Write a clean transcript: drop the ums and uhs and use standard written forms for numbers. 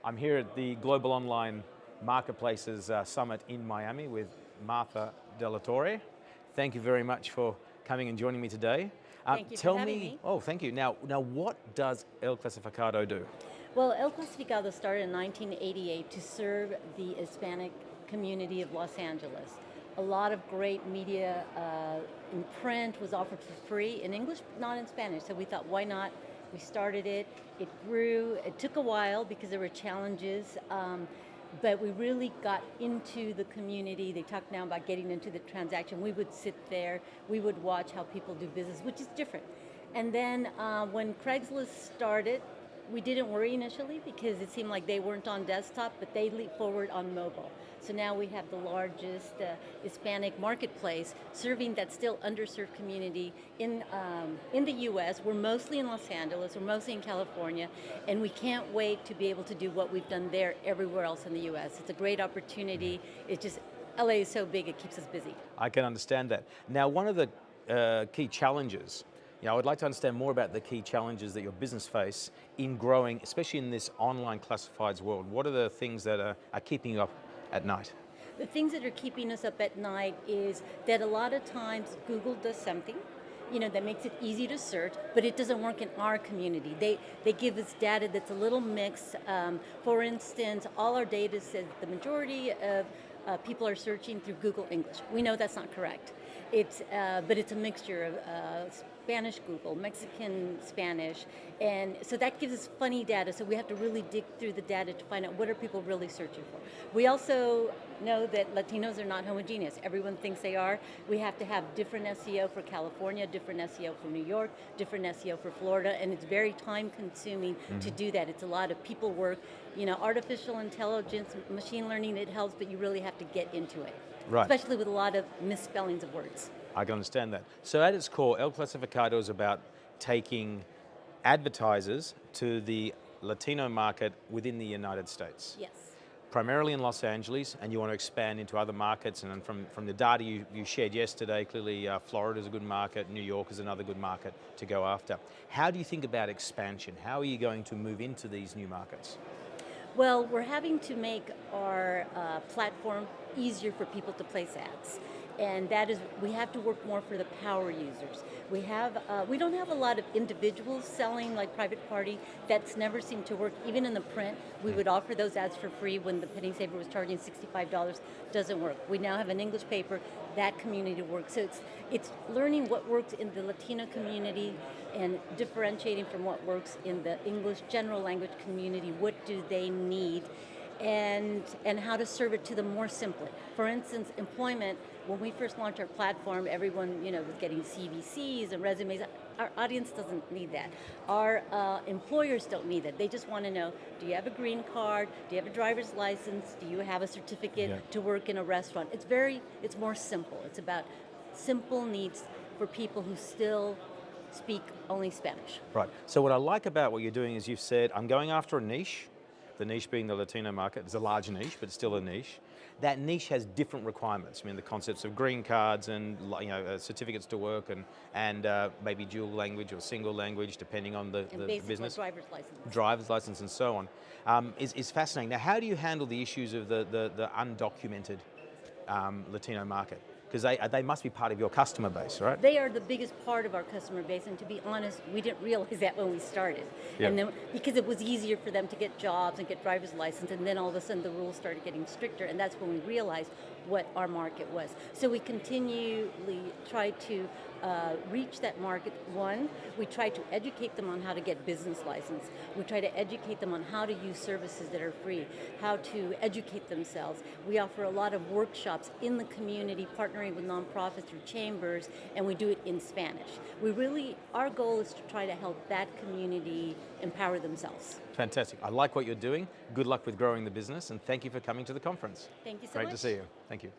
I'm here at the Global Online Marketplaces Summit in Miami with Martha del Torre. Thank you very much for coming and joining me today. Thank you for having me. Oh, thank you. Now, what does El Clasificado do? Well, El Clasificado started in 1988 to serve the Hispanic community of Los Angeles. A lot of great media in print was offered for free in English, not in Spanish. So we thought, why not? We started it. It grew. It took a while because there were challenges. But we really got into the community. They talk now about getting into the transaction. We would sit there. We would watch how people do business, which is different. And then when Craigslist started, we didn't worry initially because it seemed like they weren't on desktop, but they leaped forward on mobile. So now we have the largest Hispanic marketplace serving that still underserved community in the U.S. We're mostly in Los Angeles, we're mostly in California, and we can't wait to be able to do what we've done there everywhere else in the U.S. It's a great opportunity. It's just, LA is so big, it keeps us busy. I can understand that. Now, one of the key challenges, I would like to understand more about the key challenges that your business face in growing, especially in this online classifieds world. What are the things that are keeping you up at night? The things that are keeping us up at night is that a lot of times Google does something, that makes it easy to search, but it doesn't work in our community. They give us data that's a little mixed. For instance, all our data says the majority of people are searching through Google English. We know that's not correct. But it's a mixture of Spanish Google, Mexican Spanish, and so that gives us funny data, so we have to really dig through the data to find out what are people really searching for. We also know that Latinos are not homogeneous. Everyone thinks they are. We have to have different SEO for California, different SEO for New York, different SEO for Florida, and it's very time consuming to do that. It's a lot of people work. Artificial intelligence, machine learning, it helps, but you really have to get into it. Right. Especially with a lot of misspellings of words. I can understand that. So at its core, El Clasificado is about taking advertisers to the Latino market within the United States. Yes. Primarily in Los Angeles, and you want to expand into other markets, and then from the data you shared yesterday, clearly Florida is a good market, New York is another good market to go after. How do you think about expansion? How are you going to move into these new markets? Well, we're having to make our platform easier for people to place ads. And that is, we have to work more for the power users. We don't have a lot of individuals selling like private party. That's never seemed to work. Even in the print, we would offer those ads for free when the penny saver was charging $65. Doesn't work. We now have an English paper. That community works. So it's learning what works in the Latino community and differentiating from what works in the English general language community. What do they need? And how to serve it to them more simply. For instance, employment, when we first launched our platform, everyone was getting CVCs and resumes. Our audience doesn't need that. Our employers don't need that. They just want to know, do you have a green card? Do you have a driver's license? Do you have a certificate to work in a restaurant? It's more simple. It's about simple needs for people who still speak only Spanish. Right. So what I like about what you're doing is you've said, I'm going after a niche. The niche being the Latino market. It's a large niche, but it's still a niche. That niche has different requirements. I mean, the concepts of green cards and certificates to work and maybe dual language or single language, depending on the business. Like driver's license. Driver's license and so on, is fascinating. Now, how do you handle the issues of the undocumented Latino market? Because they must be part of your customer base, right? They are the biggest part of our customer base, and to be honest, we didn't realize that when we started. Yep. And then, because it was easier for them to get jobs and get driver's license, and then all of a sudden the rules started getting stricter, and that's when we realized what our market was. So we continually try to reach that market. One, we try to educate them on how to get business license. We try to educate them on how to use services that are free, how to educate themselves. We offer a lot of workshops in the community, partnering with nonprofits through chambers, and we do it in Spanish. Our goal is to try to help that community empower themselves. Fantastic. I like what you're doing. Good luck with growing the business, and thank you for coming to the conference. Thank you so much. much. Great to see you. Thank you.